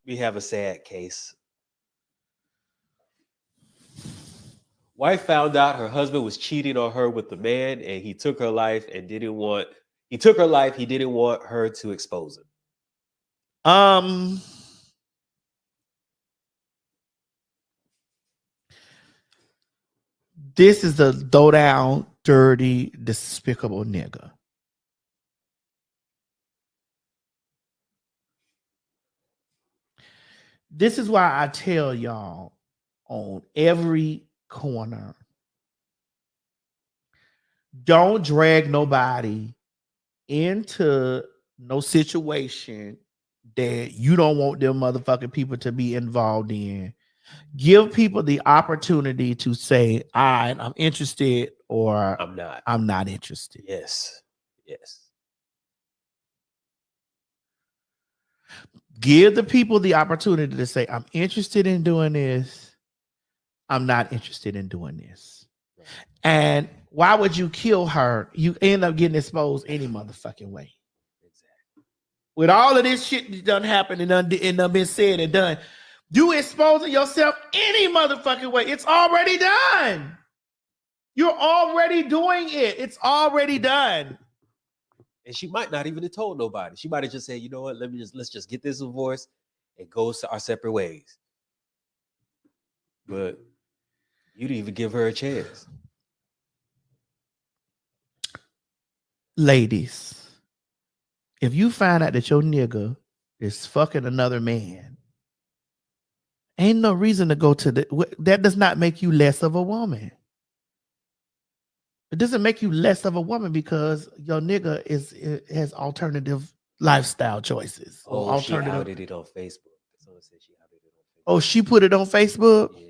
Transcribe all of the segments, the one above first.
We have a sad case. Wife found out her husband was cheating on her with the man, and he took her life and didn't want. He took her life. He didn't want her to expose him. This is the throw down, dirty, despicable nigga. This is why I tell y'all on every corner, don't drag nobody into no situation that you don't want them motherfucking people to be involved in. Give people the opportunity to say, all right, I'm interested, or I'm not interested. Yes. Yes. Give the people the opportunity to say, I'm interested in doing this. I'm not interested in doing this. Right. And why would you kill her? You end up getting exposed any motherfucking way. Exactly. With all of this shit that done happened and done been said and done, you exposing yourself any motherfucking way. It's already done. You're already doing it. It's already done. And she might not even have told nobody. She might have just said, you know what, let's just get this divorce and go our separate ways. But you didn't even give her a chance. Ladies, if you find out that your nigga is fucking another man, ain't no reason to go to that does not make you less of a woman. It doesn't make you less of a woman because your nigga has alternative lifestyle choices. Oh, she outed it on Facebook. Someone said she outed it on Facebook. Oh, she put it on Facebook? Yeah.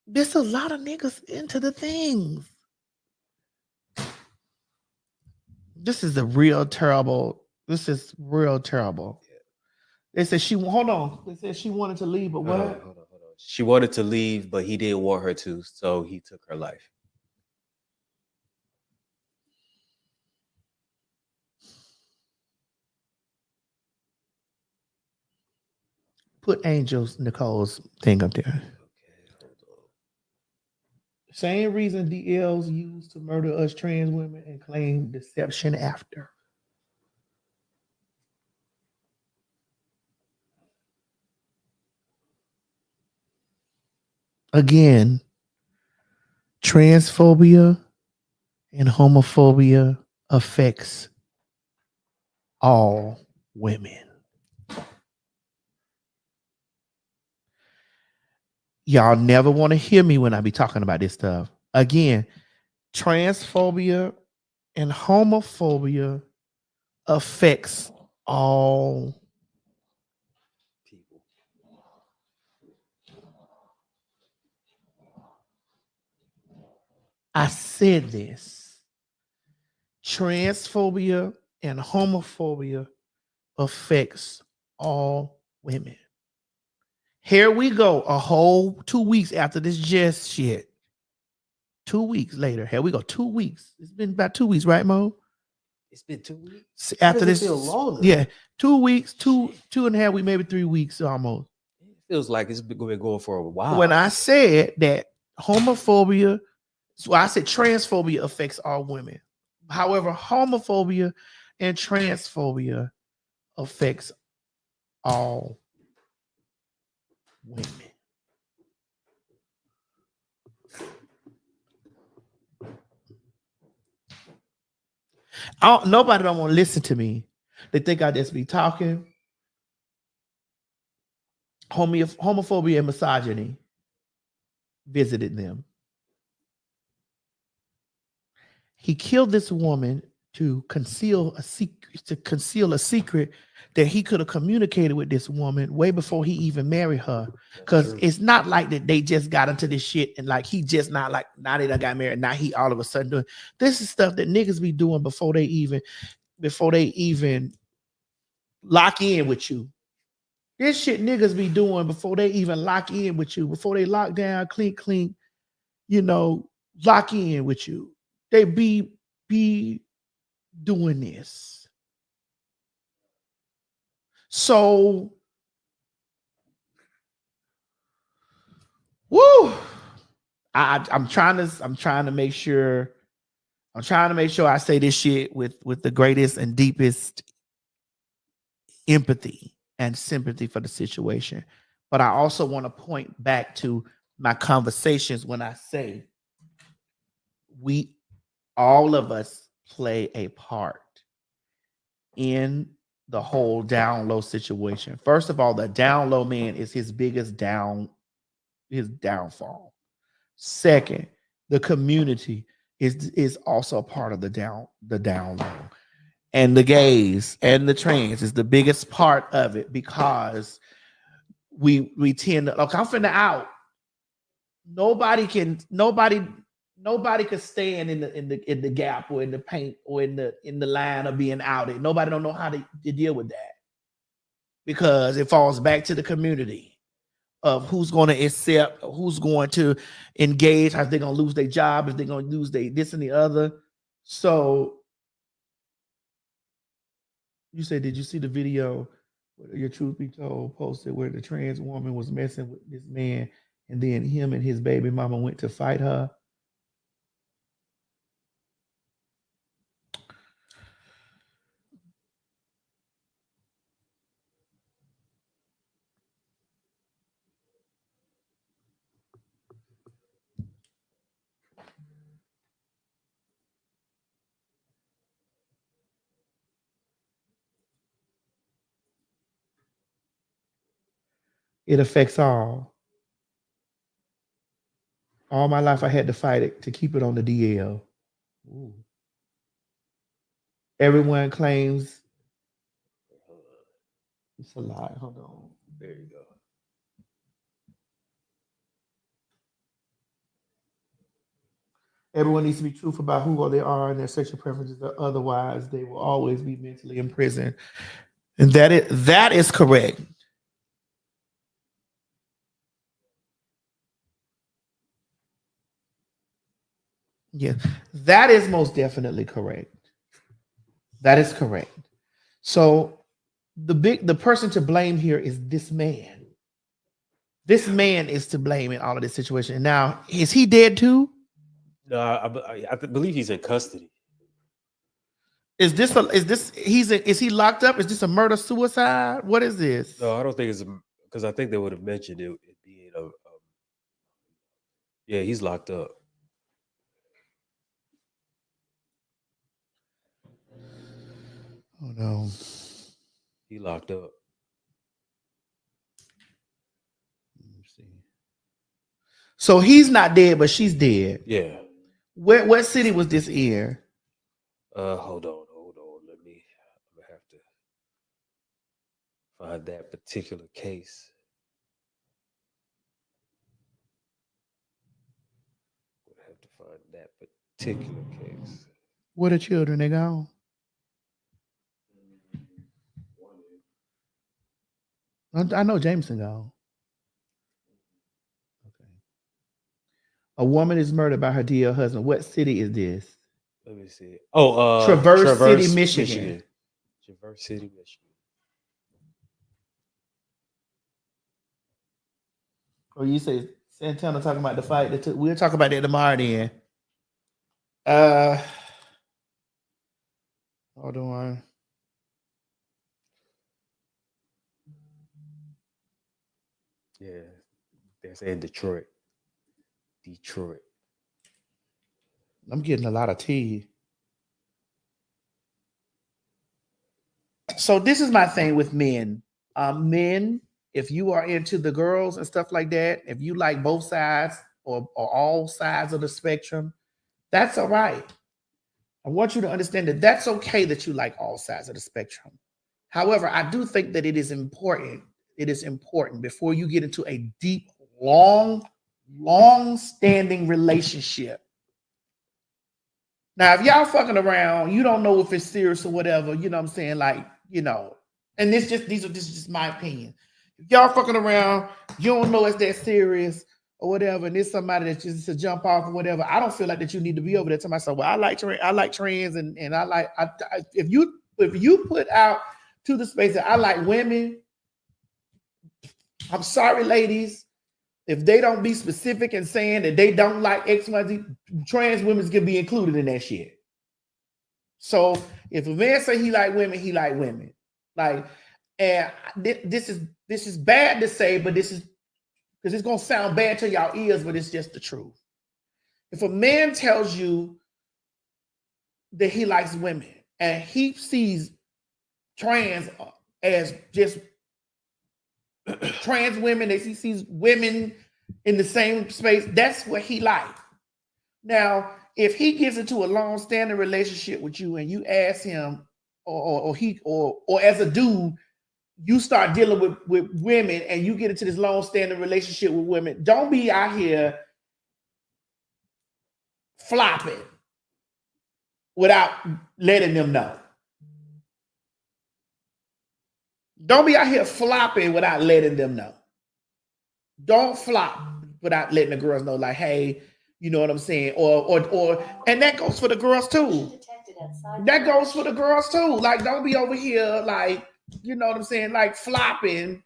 There's a lot of niggas into the things. This is real terrible. This is real terrible. Yeah. They said hold on. They said she wanted to leave, but what? Hold on. She wanted to leave, but he didn't want her to, so he took her life. Put Angel's Nicole's thing up there. Okay, hold on. Same reason DLs used to murder us trans women and claim deception after. Again, transphobia and homophobia affects all women. Y'all never want to hear me when I be talking about this stuff. Again, transphobia and homophobia affects all people. I said this. Transphobia and homophobia affects all women. Here we go, a whole 2 weeks after this just shit. 2 weeks later, here we go, 2 weeks. It's been about 2 weeks, right, Mo? It's been 2 weeks. After this, feel longer? Yeah, 2 weeks, two and a half weeks, maybe 3 weeks almost. It feels like it's been going for a while. When I said that homophobia, so I said transphobia affects all women. However, homophobia and transphobia affects all women. Nobody don't want to listen to me. They think I just be talking. Homophobia and misogyny visited them. He killed this woman to conceal a secret that he could have communicated with this woman way before he even married her. Because it's not like that they just got into this shit and like he just not like now they done got married. Now he all of a sudden doing this is stuff that niggas be doing before they even lock in with you. This shit niggas be doing before they even lock in with you, before they lock down, clink, lock in with you. They be doing this. So, woo! I'm trying to make sure I say this shit with the greatest and deepest empathy and sympathy for the situation. But I also want to point back to my conversations when I say we, all of us, play a part in the whole down low situation. First of all, the down low man is his biggest his downfall. Second, the community is also a part of the down low. And the gays and the trans is the biggest part of it because we tend to look, I'm finna out. Nobody can stand in the gap or in the paint or in the line of being outed. Nobody don't know how to deal with that because it falls back to the community of who's going to accept, who's going to engage, how they're going to lose their job, if they're going to lose their this and the other. So you say, did you see the video? Your truth be told posted where the trans woman was messing with this man, and then him and his baby mama went to fight her. It affects all. All my life, I had to fight it to keep it on the DL. Ooh. Everyone claims it's a lie. Hold on. There you go. Everyone needs to be truthful about who they are and their sexual preferences. Otherwise, they will always be mentally imprisoned. And that is correct. Yeah, that is most definitely correct. That is correct. So the person to blame here is this man. This man is to blame in all of this situation. Now, is he dead too? No, I believe he's in custody. Is he locked up? Is this a murder suicide? What is this? No, I don't think it's because I think they would have mentioned it being yeah, he's locked up. Oh no. He locked up. Let me see. So he's not dead, but she's dead. Yeah. What city was this in? Hold on. I'm gonna have to find that particular case. I have to find that particular case. What are children? They gone. I know Jameson gone. Okay. A woman is murdered by her DL husband. What city is this? Let me see. Oh, Traverse City, Michigan. Traverse City, Michigan. Oh, you say Santana talking about the fight that took. We'll talk about that tomorrow then. Hold on. Yeah, they're saying Detroit. I'm getting a lot of tea. So this is my thing with men. Men, if you are into the girls and stuff like that, if you like both sides or all sides of the spectrum, that's all right. I want you to understand that that's okay that you like all sides of the spectrum. However, I do think that it is important. It is important before you get into a deep, long-standing relationship. Now, if y'all fucking around, you don't know if it's serious or whatever, you know what I'm saying? Like, and this is just my opinion. If y'all fucking around, you don't know it's that serious or whatever, and there's somebody that's just to jump off or whatever, I don't feel like that you need to be over there to myself. Well, I like trans and if you put out to the space that I like women, I'm sorry, ladies. If they don't be specific and saying that they don't like X, Y, Z, trans women can be included in that shit. So if a man say he like women, he like women. Like, and this is bad to say, but this is because it's gonna sound bad to y'all ears, but it's just the truth. If a man tells you that he likes women and he sees trans as just trans women, that he sees women in the same space, that's what he likes. Now, if he gets into a long-standing relationship with you and you ask him, or as a dude, you start dealing with women and you get into this long-standing relationship with women, don't be out here flopping without letting them know. Don't be out here flopping without letting them know. Don't flop without letting the girls know, like, hey, you know what I'm saying? Or and that goes for the girls too. That goes for the girls too. Like, don't be over here like, you know what I'm saying, like flopping.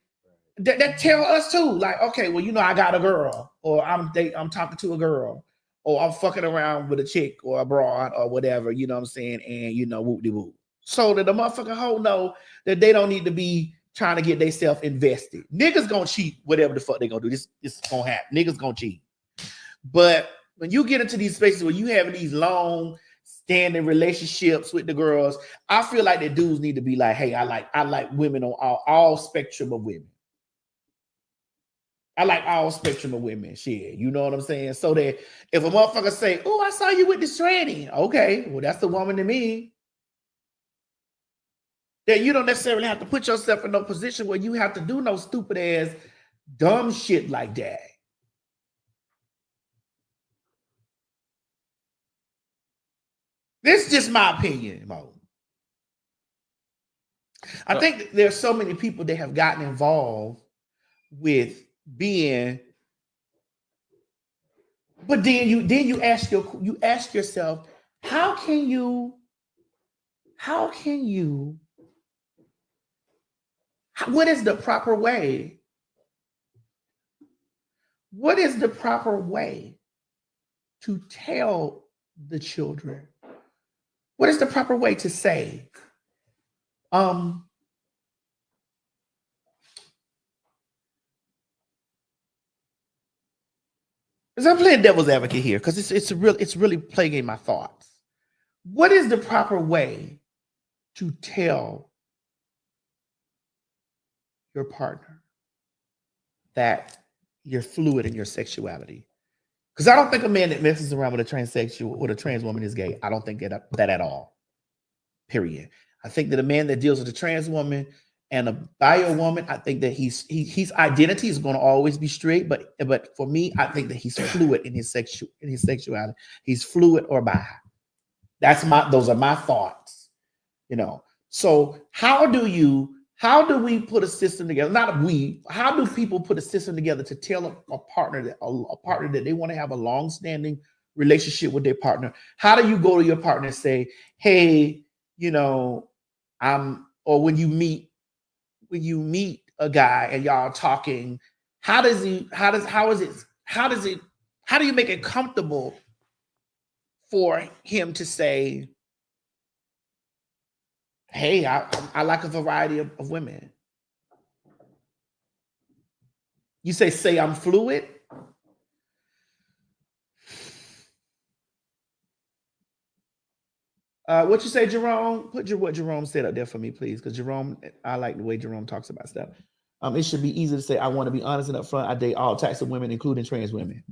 That tell us too. Like, okay, well, you know, I got a girl, or I'm talking to a girl, or I'm fucking around with a chick or a broad or whatever, you know what I'm saying? And you know, whoop-de-whoop. So that the motherfucking hoe know that they don't need to be trying to get themselves invested. Niggas gonna cheat, whatever the fuck they gonna do. This is gonna happen. Niggas gonna cheat. But when you get into these spaces where you have these long standing relationships with the girls, I feel like the dudes need to be like, hey, I like women on all spectrum of women. I like all spectrum of women. Shit, you know what I'm saying? So that if a motherfucker say, oh, I saw you with this tranny. Okay, well, that's the woman to me. That you don't necessarily have to put yourself in no position where you have to do no stupid ass dumb shit like that. This is just my opinion, Mo. I think there's so many people that have gotten involved with being, but then you ask yourself, what is the proper way? What is the proper way to tell the children? What is the proper way to say? As I'm playing devil's advocate here, because it's really plaguing my thoughts. What is the proper way to tell your partner that you're fluid in your sexuality? Because I don't think a man that messes around with a transsexual or a trans woman is gay. I don't think that at all. Period. I think that a man that deals with a trans woman and a bio woman, I think that his identity is going to always be straight. But for me, I think that he's fluid in his sexuality. He's fluid or bi. Those are my thoughts. You know. So how do we put a system together? How do people put a system together to tell a partner that they want to have a long-standing relationship with their partner? How do you go to your partner and say, hey, you know, or when you meet a guy and y'all talking, how do you make it comfortable for him to say, hey, I like a variety of women? You say I'm fluid. What you say, Jerome? Put what Jerome said up there for me, please. Because Jerome, I like the way Jerome talks about stuff. It should be easy to say, I want to be honest and upfront. I date all types of women, including trans women.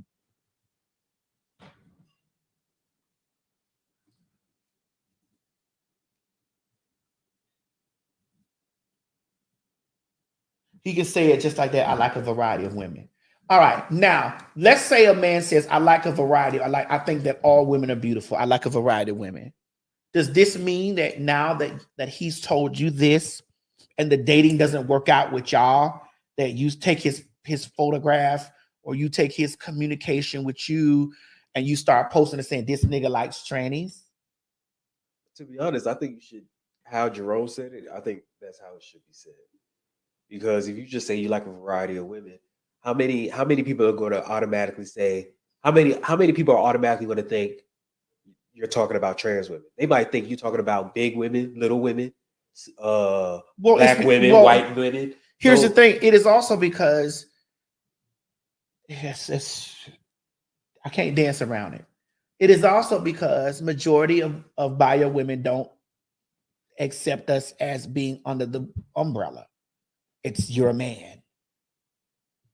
He can say it just like that. I like a variety of women. All right. Now, let's say a man says, I like a variety. I think that all women are beautiful. I like a variety of women. Does this mean that now that he's told you this and the dating doesn't work out with y'all, that you take his photograph or you take his communication with you and you start posting and saying, this nigga likes trannies? To be honest, I think you should how Jerome said it, I think that's how it should be said. Because if you just say you like a variety of women, how many people are going to automatically say how many people are automatically going to think you're talking about trans women? They might think you're talking about big women, little women, black women, white women. Here's the thing: it is also because I can't dance around it. It is also because majority of bio women don't accept us as being under the umbrella. It's you're a man.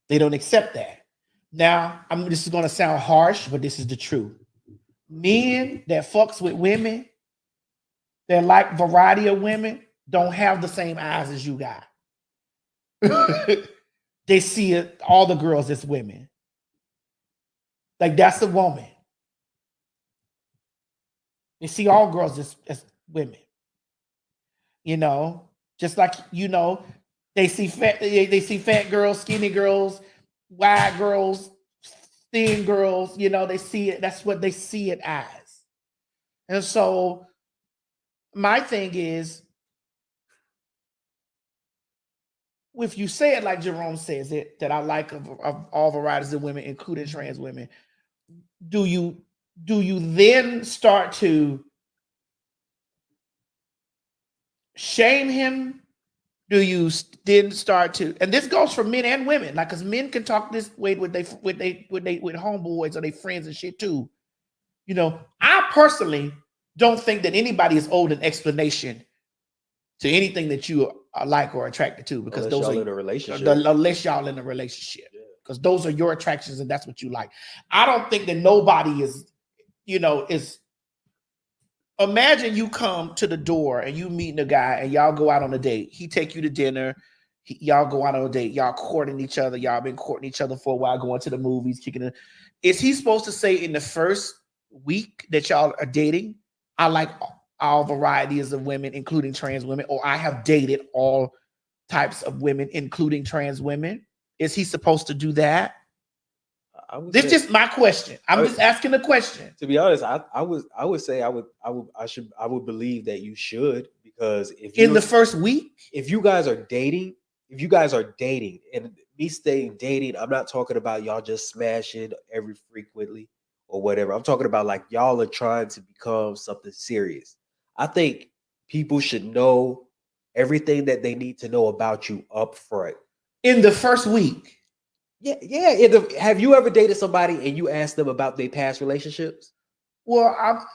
They don't accept that. Now, this is going to sound harsh, but this is the truth. Men that fucks with women, that like variety of women, don't have the same eyes as you got. They see it, all the girls as women. Like that's a woman. They see all girls as women. You know, just like they see fat girls, skinny girls, wide girls, thin girls. They see it. That's what they see it as. And so, my thing is, if you say it like Jerome says it, that I like of all varieties of women, including trans women, do you then start to shame him? Do you then start to, and this goes for men and women, like, because men can talk this way with homeboys or their friends and shit too. I personally don't think that anybody is owed an explanation to anything that you are like or attracted to, because unless those y'all are in a relationship. Unless y'all in a relationship, because those are your attractions and that's what you like. I don't think that nobody is. Imagine you come to the door and you meeting a guy and y'all go out on a date. He take you to dinner. Y'all go out on a date. Y'all courting each other. Y'all been courting each other for a while, going to the movies, kicking it. Is he supposed to say in the first week that y'all are dating, I like all varieties of women, including trans women, or I have dated all types of women, including trans women? Is he supposed to do that? This is just my question. I'm just asking a question. To be honest, I would say I would believe that you should, because if in the first week, if you guys are dating, and me saying dating, I'm not talking about y'all just smashing every frequently or whatever. I'm talking about like y'all are trying to become something serious. I think people should know everything that they need to know about you up front. In the first week. Yeah. Have you ever dated somebody and you asked them about their past relationships? Well,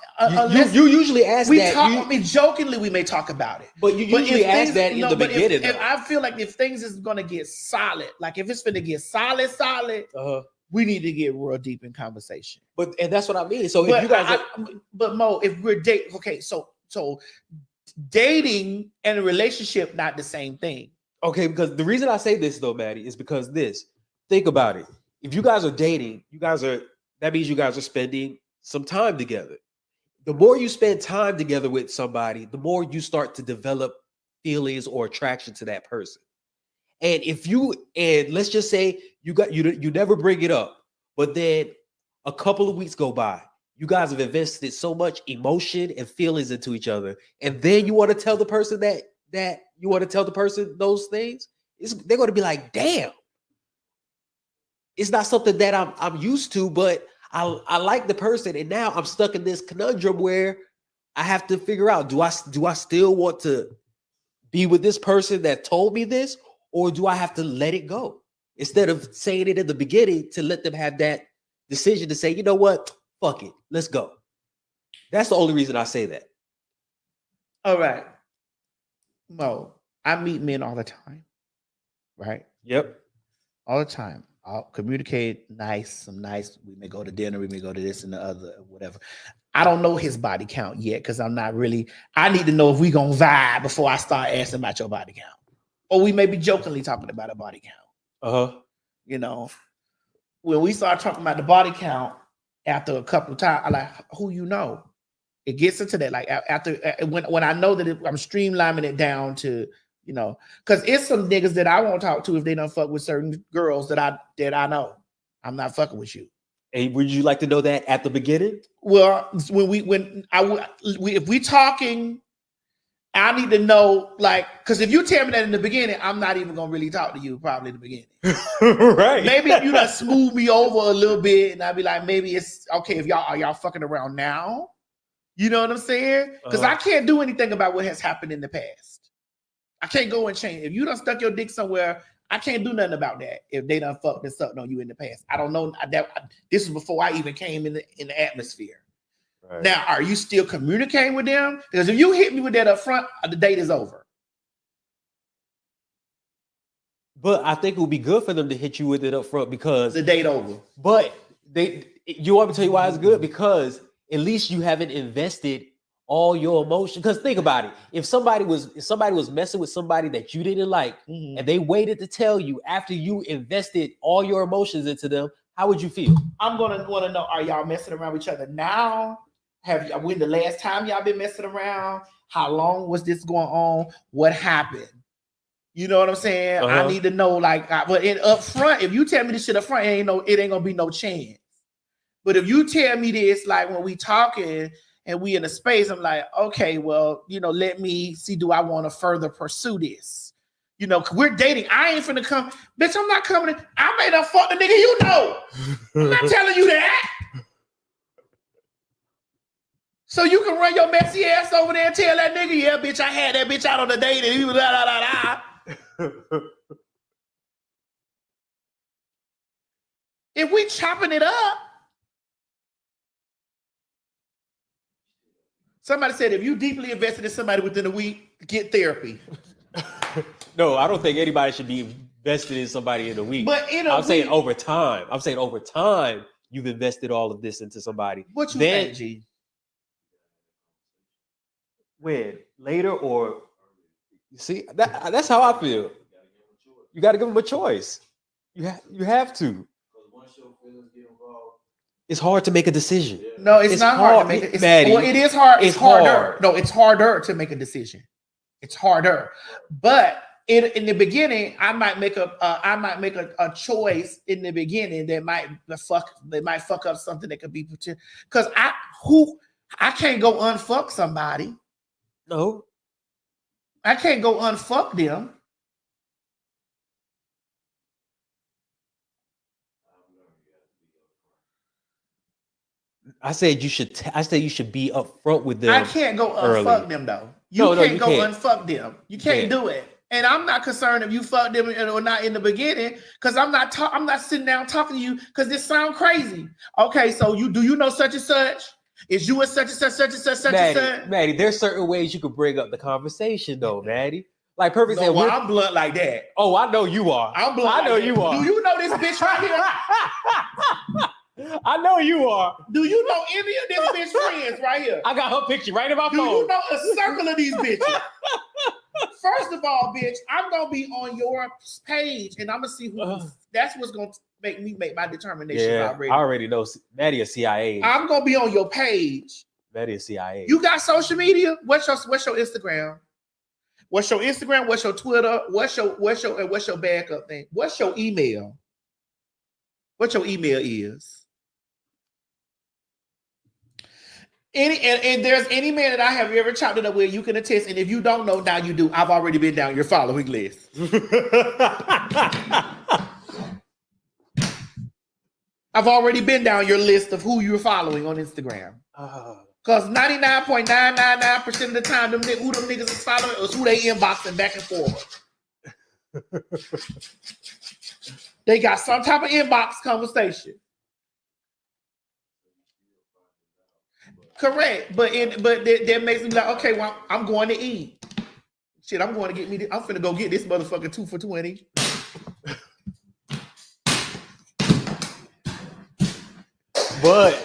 you usually ask that. Jokingly, we may talk about it, but you usually ask that in the beginning. If I feel like if things is going to get solid, like if it's going to get solid, we need to get real deep in conversation. And that's what I mean. So if you guys, but Mo, if we're dating, okay, so dating and a relationship not the same thing. Okay, because the reason I say this though, Maddie, is because think about it. If you guys are dating, that means you guys are spending some time together. The more you spend time together with somebody, the more you start to develop feelings or attraction to that person. And let's just say you never bring it up, but then a couple of weeks go by, you guys have invested so much emotion and feelings into each other, and then you want to tell the person that you want to tell the person those things, they're going to be like, damn. It's not something that I'm used to, but I like the person, and now I'm stuck in this conundrum where I have to figure out: do I still want to be with this person that told me this, or do I have to let it go instead of saying it in the beginning to let them have that decision to say, you know what, fuck it, let's go. That's the only reason I say that. All right, Mo, I meet men all the time, right? Yep, all the time. I'll communicate nice. We may go to dinner, we may go to this and the other, whatever. I don't know his body count yet because I'm not really. I need to know if we gonna vibe before I start asking about your body count, or we may be jokingly talking about a body count. When we start talking about the body count after a couple of times, I like who you know. It gets into that like after when I know that I'm streamlining it down to. Because it's some niggas that I won't talk to if they don't fuck with certain girls that I know. I'm not fucking with you. And would you like to know that at the beginning? Well, if we talking I need to know, like, because if you tell me that in the beginning, I'm not even gonna really talk to you probably in the beginning. Right. Maybe if you done smooth me over a little bit, and I'd be like, maybe it's okay if y'all fucking around now. You know what I'm saying? Because I can't do anything about what has happened in the past. I can't go and change. If you done stuck your dick somewhere, I can't do nothing about that. If they done fucked and sucked on you in the past, I don't know. This is before I even came in the atmosphere. Right. Now, are you still communicating with them? Because if you hit me with that up front, the date is over. But I think it would be good for them to hit you with it up front because the date over. But you want me to tell you why it's good? Because at least you haven't invested all your emotion. Because think about it. If somebody was messing with somebody that you didn't like, and they waited to tell you after you invested all your emotions into them, how would you feel? I'm gonna want to know: are y'all messing around with each other now? When the last time y'all been messing around? How long was this going on? What happened? You know what I'm saying? I need to know, like, but up front, if you tell me this shit up front, it ain't gonna be no chance. But if you tell me this, like when we talking and we in a space, I'm like, okay, well, let me see, do I want to further pursue this? We're dating. I ain't finna come, bitch. I'm not coming. I made up fuck the nigga. I'm not telling you that. So you can run your messy ass over there and tell that nigga, yeah, bitch, I had that bitch out on the date and he was da da da da. If we chopping it up, somebody said if you deeply invested in somebody within a week, get therapy. No, I don't think anybody should be invested in somebody in a week. But I'm saying over time. I'm saying over time, you've invested all of this into somebody. What you think, G? When? Later or you see that's how I feel. You got to give them a choice. You have to. It's hard to make a decision. No, it's not hard to make it. Well, it is hard. It's harder. No, it's harder to make a decision. It's harder. But in the beginning, I might make a choice in the beginning that might fuck up something that could be potential. Because I can't go unfuck somebody. No. I can't go unfuck them. I said you should be upfront with them. I can't go unfuck them though. You can't go unfuck them. You can't do it. And I'm not concerned if you fuck them or not in the beginning, because I'm not sitting down talking to you because this sounds crazy. Okay, so do you know such and such? Is you a such and such, such and such, such and such? Maddie, there's certain ways you could bring up the conversation though, Maddie. Like perfect example. Well, I'm blunt like that. Oh, I know you are. I'm blunt. I know you are. Do you know this bitch right here? I know you are. Do you know any of this bitch friends right here? I got her picture right in my phone. Do you know a circle of these bitches? First of all, bitch, I'm gonna be on your page and I'm gonna see who. That's what's gonna make me make my determination. Yeah, I already know. Maddie is CIA. I'm gonna be on your page. Maddie is CIA. You got social media? What's your Instagram? What's your Instagram? What's your Twitter? What's your backup thing? What's your email? What your email is? And there's any man that I have ever chopped it up with, you can attest. And if you don't know, now you do. I've already been down your following list. I've already been down your list of who you're following on Instagram. Because 99.999% of the time, who them niggas is following is who they inboxing back and forth. They got some type of inbox conversation. Correct, but that makes me like, okay, well, I'm going to eat. Shit, I'm going to get me. I'm finna go get this motherfucker 2 for $20. But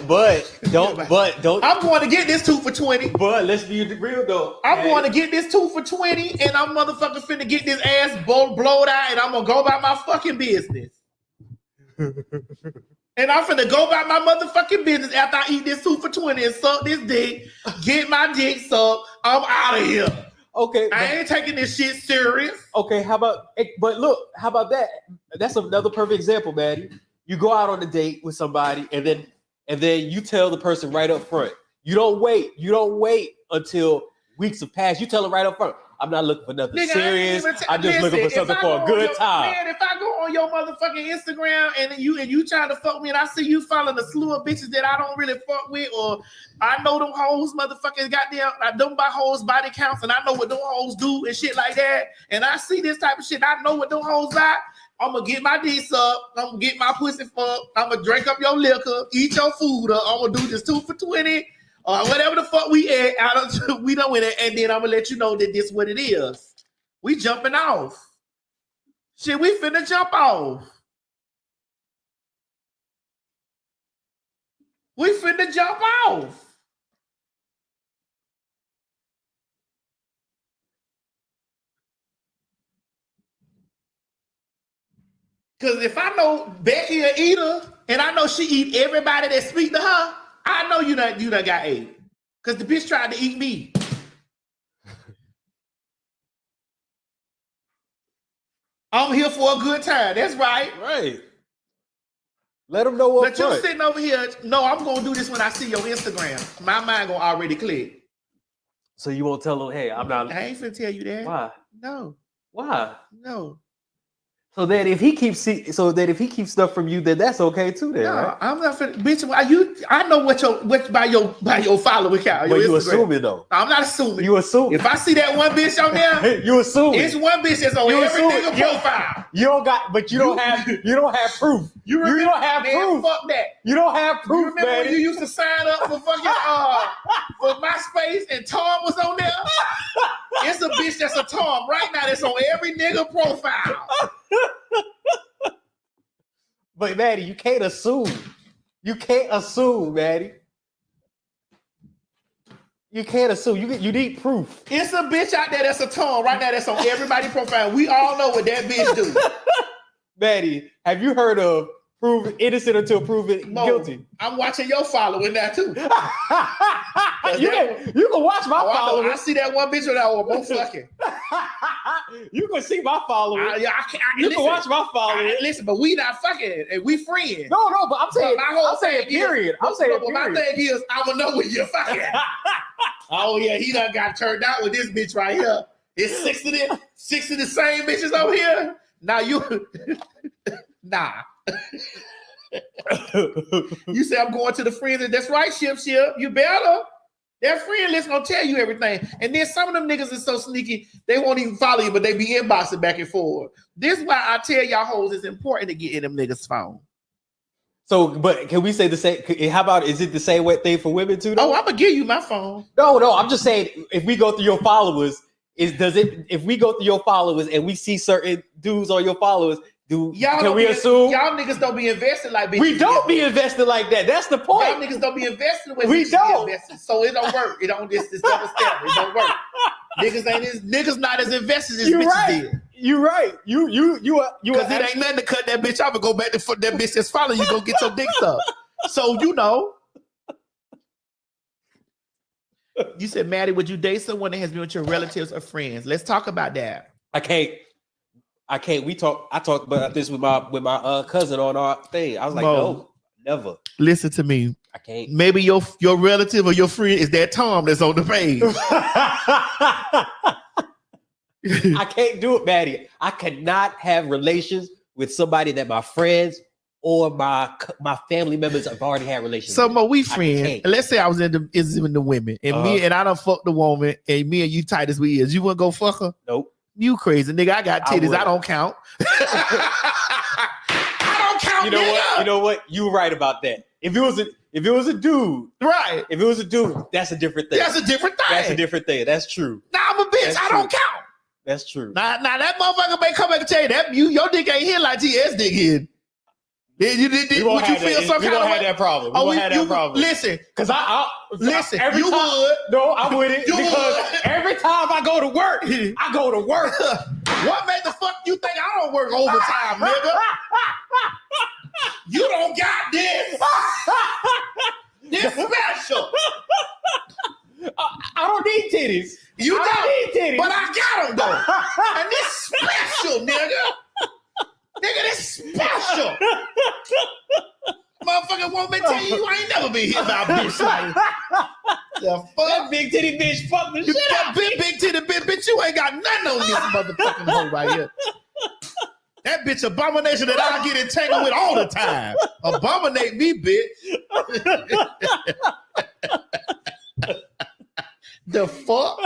don't. I'm going to get this 2 for $20. But let's be real though. I'm going to get this 2 for $20, and I'm motherfucking finna get this ass blowed out, and I'm gonna go about my fucking business. And I'm finna go about my motherfucking business after I eat this 2 for $20 and suck this dick, get my dick sucked. I'm out of here. Okay, I ain't taking this shit serious. Okay, how about that? That's another perfect example, Maddie. You go out on a date with somebody, and then you tell the person right up front. You don't wait until weeks have passed. You tell her right up front, I'm not looking for nothing Nigga, serious. I'm just looking for something for a good time. Man, if I go on your motherfucking Instagram and you trying to fuck me and I see you following a slew of bitches that I don't really fuck with, or I know them hoes motherfuckers I don't buy hoes body counts and I know what them hoes do and shit like that, and I see this type of shit, I know what them hoes buy, I'm gonna get my dick up, I'm gonna get my pussy fucked, I'm gonna drink up your liquor, eat your food, I'm gonna do this 2 for $20. Or whatever the fuck we at, we don't win it, and then I'm gonna let you know that this what it is. We jumping off. Shit, we finna jump off. We finna jump off. Cause if I know Becky a eater, and I know she eat everybody that speak to her, I know you done got ate. Cause the bitch tried to eat me. I'm here for a good time. That's right. Right. Let them know what. But you're sitting over here. No, I'm gonna do this when I see your Instagram. My mind gonna already click. So you won't tell them, hey, I'm not. I ain't finna tell you that. Why? No. Why? No. So that if he keeps stuff from you, then that's okay too. Then, no, right? I'm not finna, bitch. I know what by your follower count. But you assuming though. I'm not assuming. You assume. If I see that one bitch on there, you assume. It's one bitch that's on every nigga profile. You don't have proof. You don't have proof. Fuck that. You don't have proof. You remember when you used to sign up for fucking for MySpace and Tom was on there? It's a bitch that's a Tom right now that's on every nigga profile. But Maddie, you can't assume. You can't assume, Maddie. You can't assume. You need proof. It's a bitch out there that's a Tom right now that's on everybody's profile. We all know what that bitch do. Maddie, have you heard of prove innocent until proven guilty? I'm watching your following now too. you can watch my following. I see that one bitch with that one both fucking. You can see my following. You listen, can watch my following. Listen, but we not fucking, and we friends. No, but I'm saying, I'm saying period. My thing is, I will know when you're fucking. Oh yeah, he done got turned out with this bitch right here. It's 6 of the same bitches over here. Now nah. You say I'm going to the friends, and that's right, Ship. You better. That friend list gonna tell you everything. And then some of them niggas is so sneaky, they won't even follow you, but they be inboxing back and forth. This is why I tell y'all hoes it's important to get in them niggas' phone. So, but can we say the same? How about, is it the same thing for women too? Though? Oh, I'm gonna give you my phone. No, I'm just saying, if we go through your followers, if we go through your followers and we see certain dudes on your followers, can we assume y'all niggas don't be invested like bitches? We don't be invested like that. That's the point. Y'all niggas don't be invested when we don't. So it don't work. It don't. This double step. It don't work. Niggas not as invested as bitches did. You right. You because it ain't nothing to cut that bitch off and go back to that bitch that's following you. Go get your dick up. So You said, Maddie, would you date someone that has been with your relatives or friends? Let's talk about that. I can't. I talked about this with my cousin on our thing. I was like, no, never. Listen to me. I can't. Maybe your relative or your friend is that Tom that's on the page. I can't do it, Maddie. I cannot have relations with somebody that my friends or my family members have already had relations. So we friends. Let's say I was in the women, and me and I done fucked the woman, and me and you tight as we is. You wouldn't go fuck her? Nope. You crazy nigga. I got titties. I don't count. I don't count. You know what? You were right about that. If it was a dude, right? If it was a dude, that's a different thing. That's a different thing. That's true. Nah, I'm a bitch. I don't count. That's true. Now that motherfucker may come back and tell you that your dick ain't here like TS dick in. Would you feel some kind of way? We won't have that problem. Listen, because listen. You would. No, I wouldn't. Because every time I go to work, I go to work. What made the fuck you think I don't work overtime, nigga? You don't got this. This special. I don't need titties. You don't need titties, but I got them though. And this special, nigga. Nigga, this special. Motherfucker won't be telling you I ain't never been hit by a bitch like The fuck? That big titty bitch fucked the You shit out. big titty bitch, you ain't got nothing on this motherfucking hoe right here. That bitch abomination that I get entangled with all the time. Abominate me, bitch. The fuck?